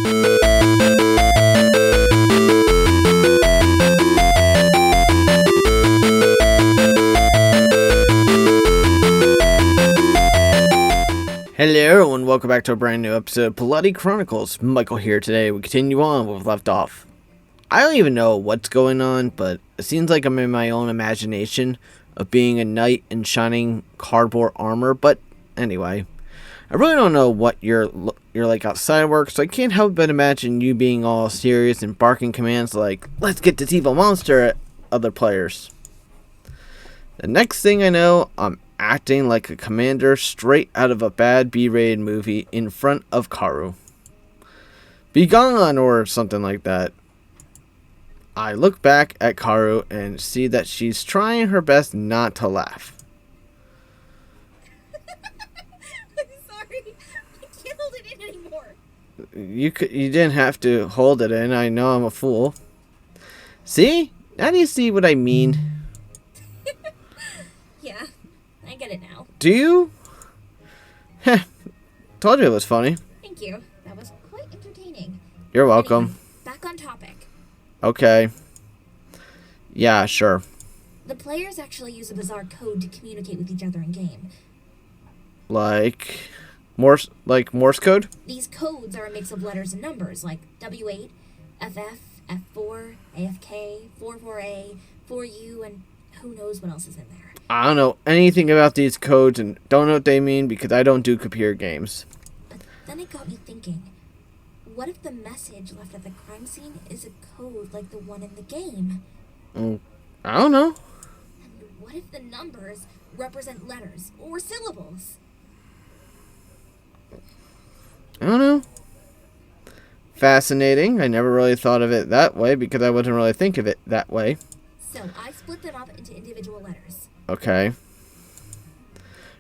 Hello and welcome back to a brand new episode of Bloody Chronicles. Michael here today. We continue on where we've left off. I don't even know what's going on, but it seems like I'm in my own imagination of being a knight in shining cardboard armor. But anyway, I really don't know what you're like outside of work, so I can't help but imagine you being all serious and barking commands like, "Let's get this evil monster" at other players. The next thing I know, I'm acting like a commander straight out of a bad B-rated movie in front of Karu. Be gone, or something like that. I look back at Karu and see that she's trying her best not to laugh. I'm sorry. I can't hold it in anymore. You didn't have to hold it in. I know I'm a fool. See? Now do you see what I mean? Yeah. I get it now. Do you? Heh. Told you it was funny. Thank you. That was quite entertaining. You're welcome. Anyway, back on topic. Okay. Yeah, sure. The players actually use a bizarre code to communicate with each other in game. Like Morse code? These codes are a mix of letters and numbers, like W8, FF, F4, AFK, 44A, 4U, and who knows what else is in there. I don't know anything about these codes and don't know what they mean because I don't do computer games. But then it got me thinking, what if the message left at the crime scene is a code like the one in the game? I don't know. And what if the numbers represent letters or syllables? I don't know. Fascinating. I never really thought of it that way because I wouldn't really think of it that way. So I split them up into individual letters. Okay.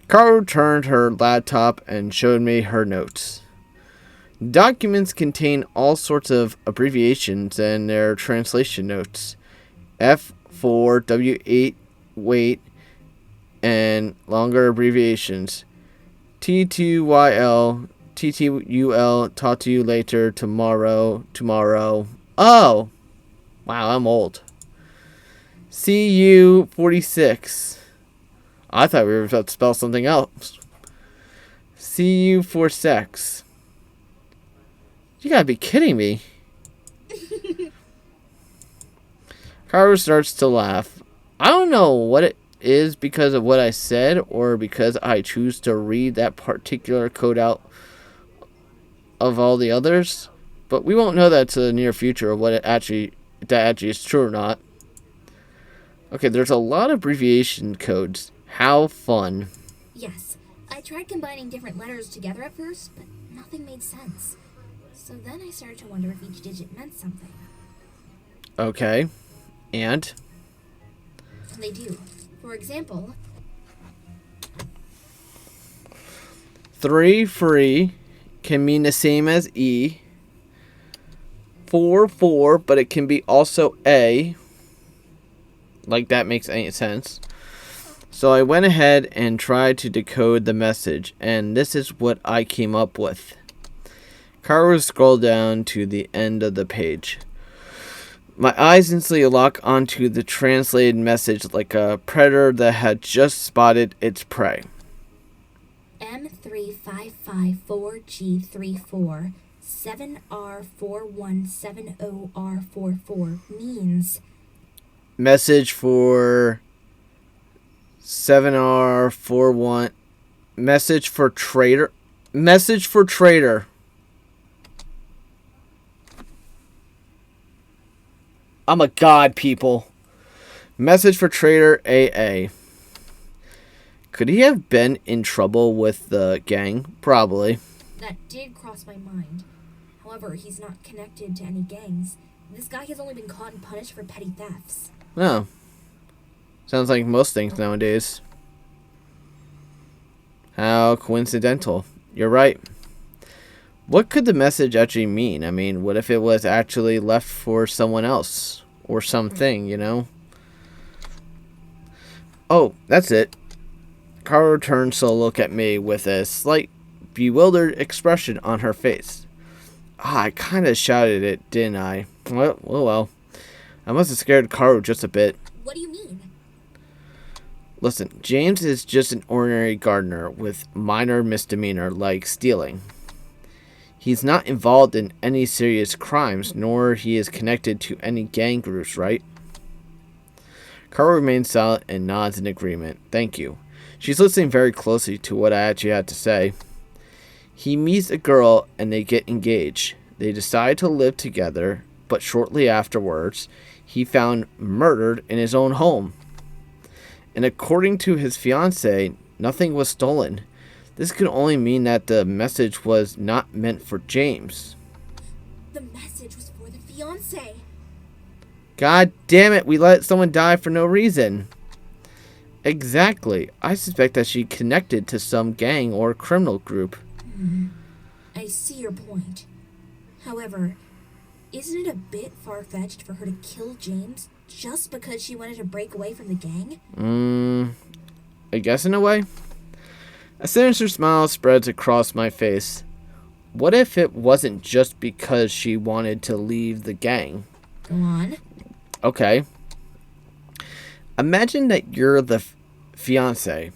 Karu turned her laptop and showed me her notes. Documents contain all sorts of abbreviations and their translation notes. F4, W8, wait, and longer abbreviations. T2YL, TTUL, talk to you later, tomorrow. Oh! Wow, I'm old. CU46. I thought we were about to spell something else. CU46. You gotta be kidding me. Karu starts to laugh. I don't know what it is because of what I said or because I choose to read that particular code out of all the others, but we won't know that to the near future of what if that actually is true or not. Okay, there's a lot of abbreviation codes. How fun. Yes, I tried combining different letters together at first, but nothing made sense. So then I started to wonder if each digit meant something. Okay, and And they do. For example, 3 free can mean the same as E. 4, but it can be also A. Like that makes any sense. So I went ahead and tried to decode the message, and this is what I came up with. Karu scrolled down to the end of the page. My eyes instantly lock onto the translated message like a predator that had just spotted its prey. M3554G34 7R4170R44 means Message for 7R41. Message for traitor. Message for traitor. I'm a god, people. Message for traitor AA. Could he have been in trouble with the gang? Probably. that did cross my mind. However, he's not connected to any gangs. This guy has only been caught and punished for petty thefts. Oh. Sounds like most things nowadays. How coincidental. You're right. What could the message actually mean? I mean, what if it was actually left for someone else? Or something, you know? Oh, that's it. Karu turns to look at me with a slight bewildered expression on her face. I kind of shouted it, didn't I? Well. I must have scared Karu just a bit. What do you mean? Listen, James is just an ordinary gardener with minor misdemeanor like stealing. He's not involved in any serious crimes, nor he is connected to any gang groups, right? Karu remains silent and nods in agreement. Thank you. She's listening very closely to what I actually had to say. He meets a girl and they get engaged. They decide to live together, but shortly afterwards, he found murdered in his own home. And according to his fiancée, nothing was stolen. This could only mean that the message was not meant for James. The message was for the fiancé. God damn it, we let someone die for no reason. Exactly. I suspect that she connected to some gang or criminal group. I see your point. However, isn't it a bit far-fetched for her to kill James just because she wanted to break away from the gang? I guess in a way. A sinister smile spreads across my face. What if it wasn't just because she wanted to leave the gang? Go on. Okay. Imagine that you're the fiancé.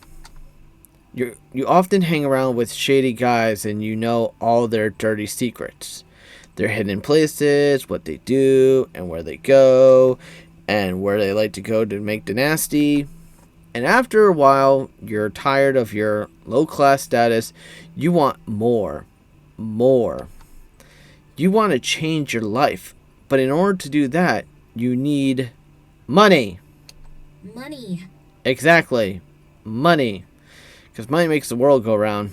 You often hang around with shady guys and you know all their dirty secrets. Their hidden places, what they do, and where they go, and where they like to go to make the nasty. And after a while, you're tired of your low-class status. You want more. More. You want to change your life. But in order to do that, you need money. Money. Exactly. Money. Because money makes the world go round.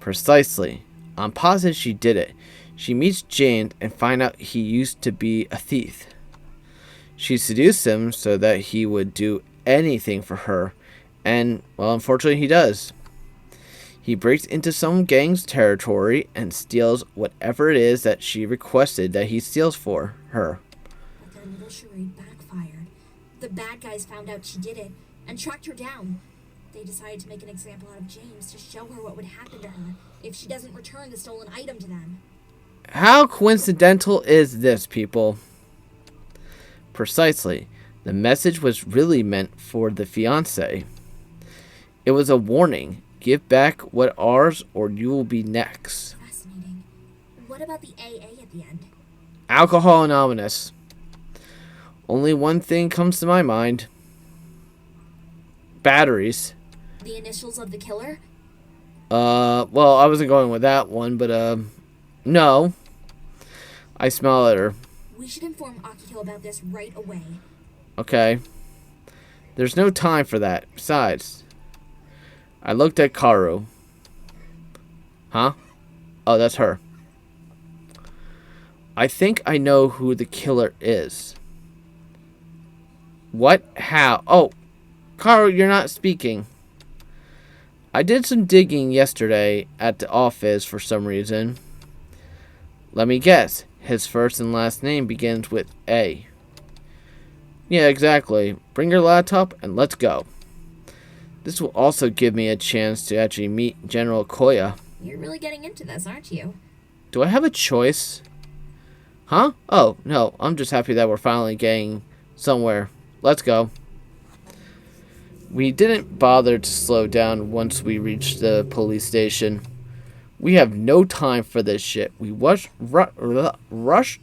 Precisely. I'm positive she did it. She meets James and finds out he used to be a thief. She seduced him so that he would do anything for her. And, well, unfortunately he does. He breaks into some gang's territory and steals whatever it is that she requested that he steals for her. But their little charade backfired. The bad guys found out she did it and tracked her down. They decided to make an example out of James to show her what would happen to her if she doesn't return the stolen item to them. How coincidental is this, people? Precisely. The message was really meant for the fiancé. It was a warning. Give back what ours or you will be next. Fascinating. What about the AA at the end? Alcohol Anonymous. Only one thing comes to my mind. Batteries. The initials of the killer? Well, I wasn't going with that one, but, no. I smile at her. We should inform Akiko about this right away. Okay. There's no time for that. Besides, I looked at Karu. Huh? Oh, that's her. I think I know who the killer is. What? How? Oh, Karu, you're not speaking. I did some digging yesterday at the office for some reason. Let me guess. His first and last name begins with A. Yeah, exactly. Bring your laptop and let's go. This will also give me a chance to actually meet General Coya. You're really getting into this, aren't you? Do I have a choice? Huh? Oh, no. I'm just happy that we're finally getting somewhere. Let's go. We didn't bother to slow down once we reached the police station. We have no time for this shit. We rushed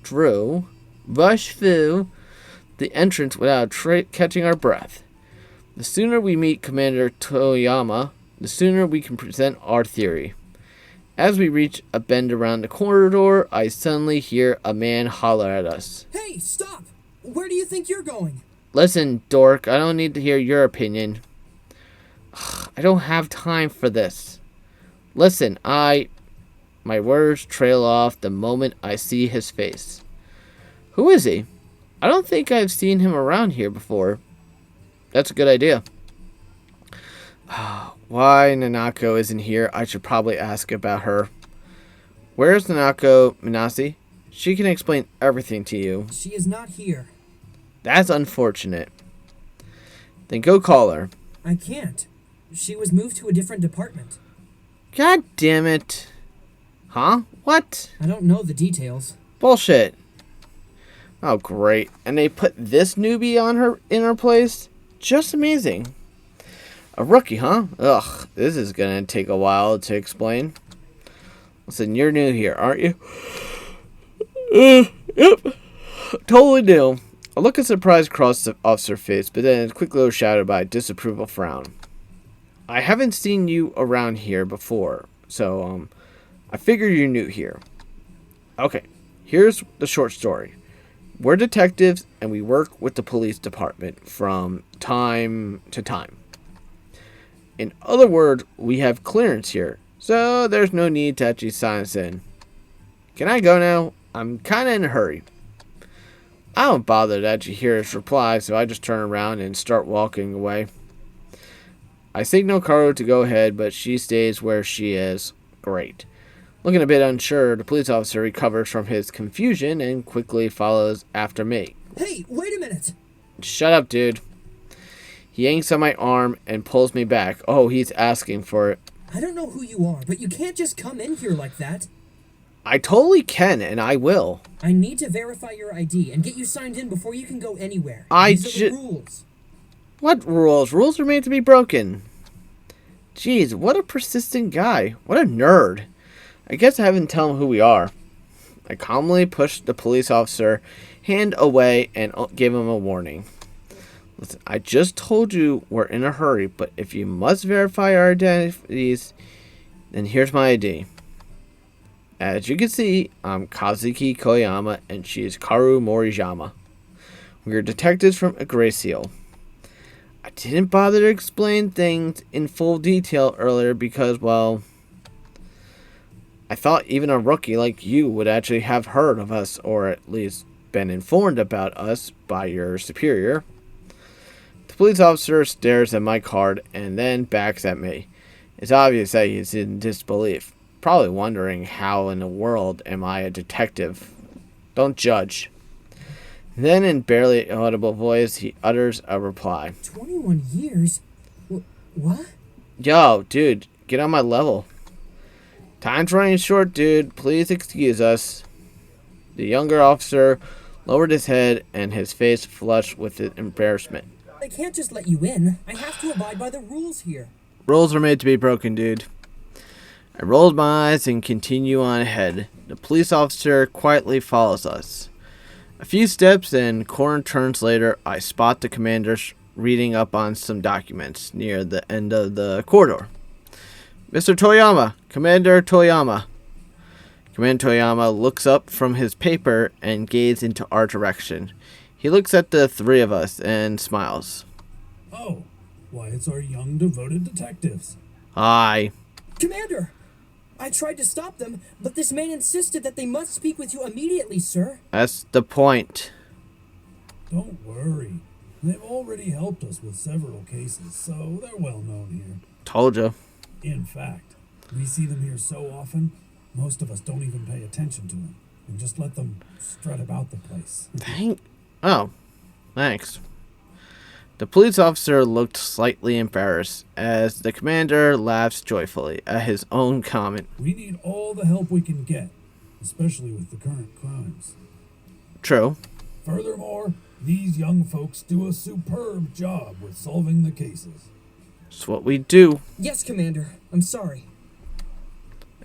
through the entrance without catching our breath. The sooner we meet Commander Toyama, the sooner we can present our theory. As we reach a bend around the corridor, I suddenly hear a man holler at us. Hey, stop! Where do you think you're going? Listen, dork, I don't need to hear your opinion. I don't have time for this. Listen, my words trail off the moment I see his face. Who is he? I don't think I've seen him around here before. That's a good idea. Why Nanako isn't here, I should probably ask about her. Where's Nanako, Minasi? She can explain everything to you. She is not here. That's unfortunate. Then go call her. I can't. She was moved to a different department. God damn it. Huh? What? I don't know the details. Bullshit. Oh, great. And they put this newbie in her place? Just amazing. A rookie, huh? Ugh, this is gonna take a while to explain. Listen, you're new here, aren't you? Yep. Totally new. A look of surprise crossed the officer's face, but then it quickly overshadowed by a disapproval frown. I haven't seen you around here before, so, I figured you're new here. Okay, here's the short story. We're detectives, and we work with the police department from time to time. In other words, we have clearance here, so there's no need to actually sign us in. Can I go now? I'm kinda in a hurry. I don't bother to actually hear his reply, so I just turn around and start walking away. I signal Caro to go ahead, but she stays where she is. Great. Looking a bit unsure, the police officer recovers from his confusion and quickly follows after me. Hey, wait a minute! Shut up, dude. He yanks on my arm and pulls me back. Oh, he's asking for it. I don't know who you are, but you can't just come in here like that. I totally can, and I will. I need to verify your ID and get you signed in before you can go anywhere. These are the rules. What rules? Rules are made to be broken. Jeez, what a persistent guy. What a nerd. I guess I haven't told him who we are. I calmly pushed the police officer hand away and gave him a warning. Listen, I just told you we're in a hurry, but if you must verify our identities, then here's my ID. As you can see, I'm Kazuki Koyama, and she is Karu Morijima. We are detectives from Seal. I didn't bother to explain things in full detail earlier because, well, I thought even a rookie like you would actually have heard of us, or at least been informed about us by your superior. The police officer stares at my card and then backs at me. It's obvious that he's in disbelief, probably wondering how in the world am I a detective. Don't judge. Then, in barely audible voice, he utters a reply. 21 years? What? Yo, dude, get on my level. Time's running short, dude. Please excuse us. The younger officer lowered his head and his face flushed with embarrassment. I can't just let you in. I have to abide by the rules here. Rules are made to be broken, dude. I rolled my eyes and continue on ahead. The police officer quietly follows us. A few steps and corner turns later, I spot the commander reading up on some documents near the end of the corridor. Mr. Toyama! Commander Toyama! Commander Toyama looks up from his paper and gazes into our direction. He looks at the three of us and smiles. Oh, why, it's our young, devoted detectives. Hi. Commander! I tried to stop them, but this man insisted that they must speak with you immediately, sir. That's the point. Don't worry. They've already helped us with several cases, so they're well known here. Told you. In fact, we see them here so often, most of us don't even pay attention to them and just let them strut about the place. Thanks. The police officer looked slightly embarrassed as the commander laughs joyfully at his own comment. We need all the help we can get, especially with the current crimes. True. Furthermore, these young folks do a superb job with solving the cases. It's what we do. Yes, Commander. I'm sorry.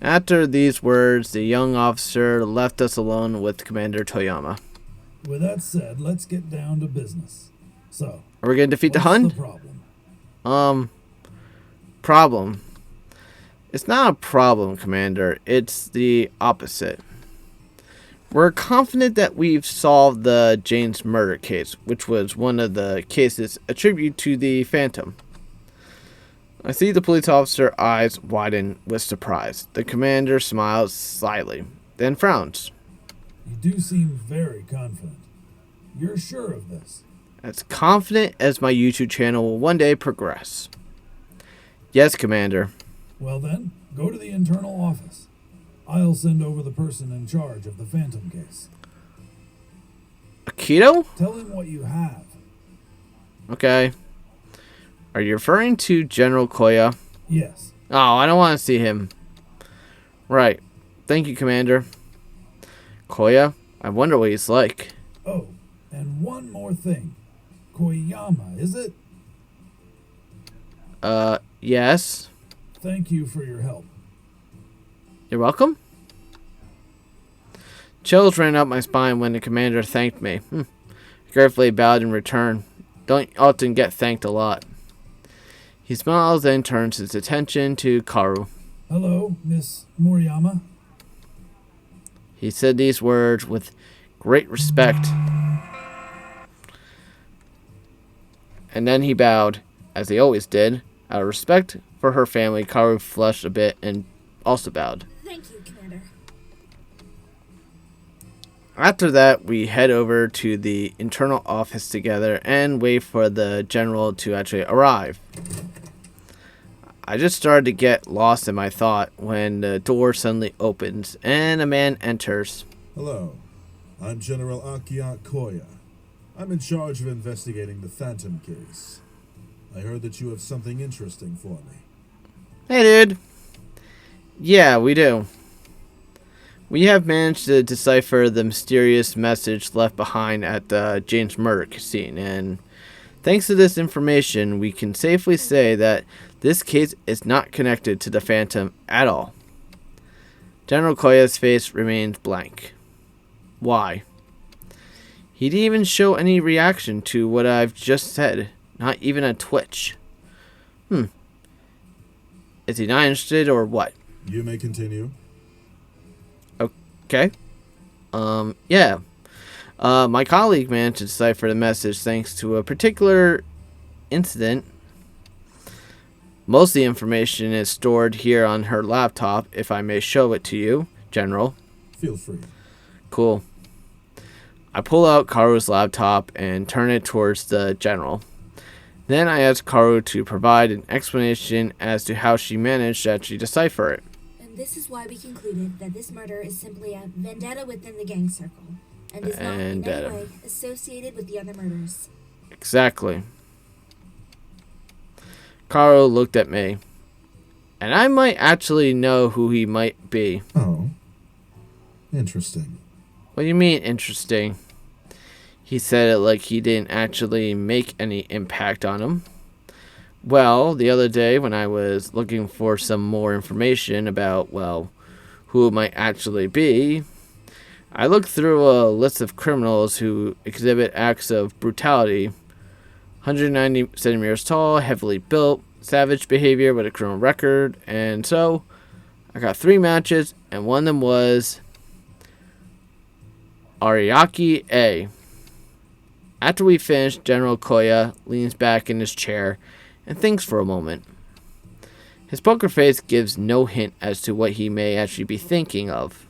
After these words, the young officer left us alone with Commander Toyama. With that said, let's get down to business. So, are we going to defeat the what's Hun? the problem? Problem. It's not a problem, Commander. It's the opposite. We're confident that we've solved the James murder case, which was one of the cases attributed to the Phantom. I see the police officer's eyes widen with surprise. The commander smiles slyly, then frowns. You do seem very confident. You're sure of this? As confident as my YouTube channel will one day progress. Yes, Commander. Well then, go to the internal office. I'll send over the person in charge of the Phantom case. Akito? Tell him what you have. Okay. Are you referring to General Coya? Yes. Oh, I don't want to see him. Right. Thank you, Commander. Coya, I wonder what he's like. Oh, and one more thing. Koyama, is it? Yes. Thank you for your help. You're welcome? Chills ran up my spine when the commander thanked me. I gratefully bowed in return. Don't often get thanked a lot. He smiles, then turns his attention to Karu. Hello, Miss Moriyama. He said these words with great respect. And then he bowed, as he always did. Out of respect for her family, Karu flushed a bit and also bowed. Thank you, Commander. After that, we head over to the internal office together and wait for the general to actually arrive. I just started to get lost in my thought when the door suddenly opens and a man enters. Hello, I'm General Akiat Coya. I'm in charge of investigating the Phantom case. I heard that you have something interesting for me. Hey, dude. Yeah, we do. We have managed to decipher the mysterious message left behind at the James murder scene, and thanks to this information, we can safely say that this case is not connected to the Phantom at all. General Koya's face remains blank. Why? He didn't even show any reaction to what I've just said, not even a twitch. Is he not interested or what? You may continue. Okay. Yeah. My colleague managed to decipher the message thanks to a particular incident. Most of the information is stored here on her laptop, if I may show it to you, General. Feel free. Cool. I pull out Karu's laptop and turn it towards the General. Then I ask Karu to provide an explanation as to how she managed to actually decipher it. And this is why we concluded that this murder is simply a vendetta within the gang circle, and is not in any way associated with the other murders. Exactly. Karu looked at me, and I might actually know who he might be. Oh, interesting. What do you mean, interesting? He said it like he didn't actually make any impact on him. Well, the other day when I was looking for some more information about, well, who it might actually be, I looked through a list of criminals who exhibit acts of brutality. 190 centimeters tall, heavily built, savage behavior with a criminal record, and so I got 3 matches, and one of them was Ariaki A. After we finish, General Coya leans back in his chair and thinks for a moment. His poker face gives no hint as to what he may actually be thinking of.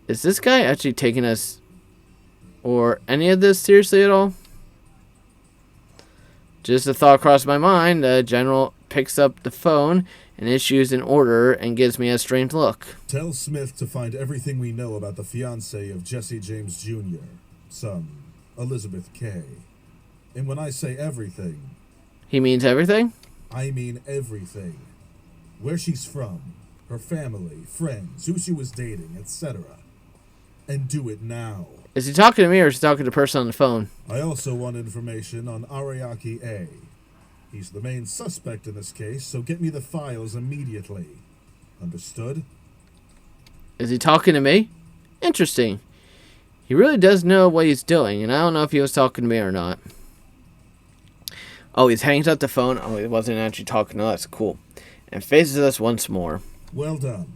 Is this guy actually taking us or any of this seriously at all? Just a thought crossed my mind. The general picks up the phone and issues an order and gives me a strange look. Tell Smith to find everything we know about the fiancée of Jesse James Jr., some Elizabeth Kay. And when I say everything, He means everything? I mean everything. Where she's from, her family, friends, who she was dating, etc. And do it now. Is he talking to me or is he talking to the person on the phone? I also want information on Ariaki A. He's the main suspect in this case, so get me the files immediately. Understood? Is he talking to me? Interesting. He really does know what he's doing, and I don't know if he was talking to me or not. Oh, he hangs up the phone. Oh, he wasn't actually talking to us. Cool. And faces us once more. Well done.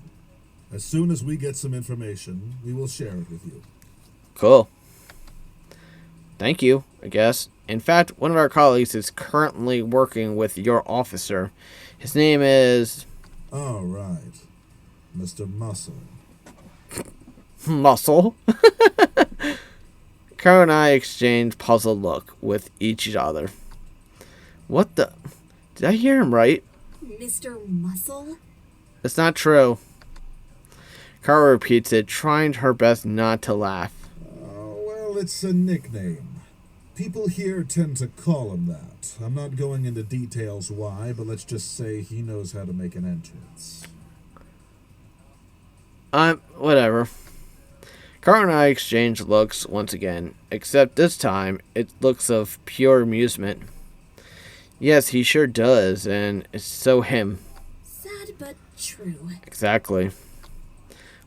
As soon as we get some information, we will share it with you. Cool. Thank you, I guess. In fact, one of our colleagues is currently working with your officer. His name is... All right. Mr. Muscle. Muscle? Kara and I exchanged puzzled look with each other. What the... Did I hear him right? Mr. Muscle? That's not true. Kara repeats it, trying her best not to laugh. Oh, well, it's a nickname. People here tend to call him that. I'm not going into details why, but let's just say he knows how to make an entrance. Whatever. Carl and I exchange looks once again, except this time it's looks of pure amusement. Yes, he sure does, and it's so him. Sad but true. Exactly.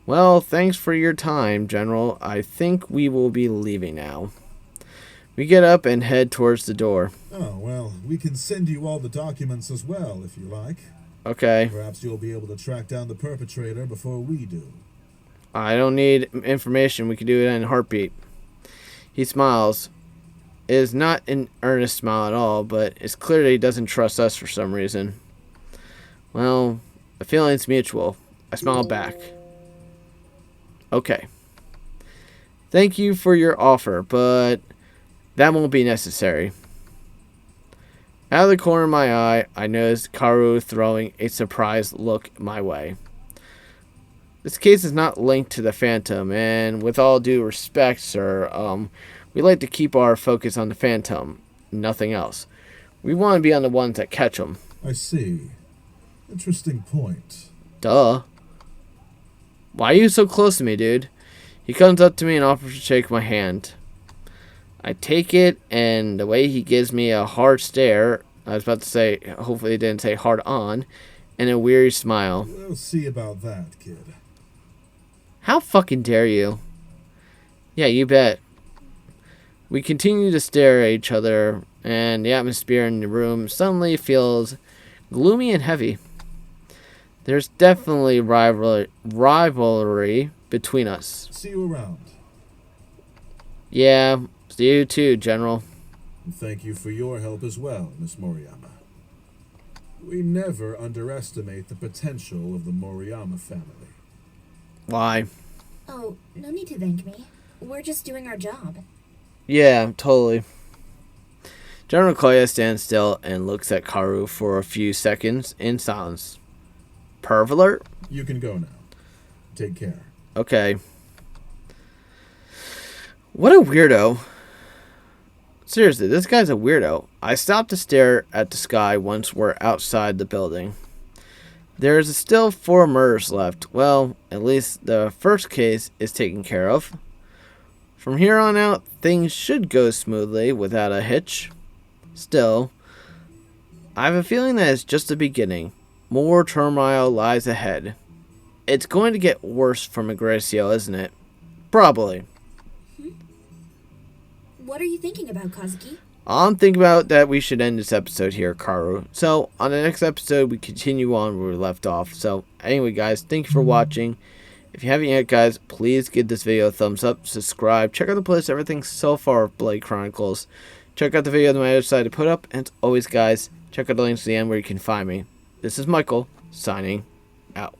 Well, thanks for your time, General. I think we will be leaving now. We get up and head towards the door. Oh, well, we can send you all the documents as well, if you like. Okay. Perhaps you'll be able to track down the perpetrator before we do. I don't need information. We can do it in a heartbeat. He smiles. It is not an earnest smile at all, but it's clear that he doesn't trust us for some reason. Well, the feeling's mutual. I smile back. Okay. Thank you for your offer, but that won't be necessary. Out of the corner of my eye, I notice Karu throwing a surprised look my way. This case is not linked to the Phantom, and with all due respect, sir, we like to keep our focus on the Phantom, nothing else. We want to be on the ones that catch them. I see. Interesting point. Duh. Why are you so close to me, dude? He comes up to me and offers to shake my hand. I take it, and the way he gives me a hard stare, I was about to say, hopefully he didn't say hard on, and a weary smile. We'll see about that, kid. How fucking dare you? Yeah, you bet. We continue to stare at each other, and the atmosphere in the room suddenly feels gloomy and heavy. There's definitely rivalry between us. See you around. Yeah, see you too, General. And thank you for your help as well, Miss Moriyama. We never underestimate the potential of the Moriyama family. Why? Oh, no need to thank me. We're just doing our job. Yeah, totally. General Coya stands still and looks at Karu for a few seconds in silence. Perv alert? You can go now. Take care. Okay. What a weirdo. Seriously, this guy's a weirdo. I stop to stare at the sky once we're outside the building. There's still 4 murders left. Well, at least the first case is taken care of. From here on out, things should go smoothly without a hitch. Still, I have a feeling that it's just the beginning. More turmoil lies ahead. It's going to get worse for Mauricio, isn't it? Probably. What are you thinking about, Kazuki? I'm thinking about that we should end this episode here, Karu. So, on the next episode, we continue on where we left off. So, anyway, guys, thank you for watching. If you haven't yet, guys, please give this video a thumbs up, subscribe, check out the playlist, everything so far of Bloody Chronicles. Check out the video that I decided to put up, and as always, guys, check out the links at the end where you can find me. This is Michael, signing out.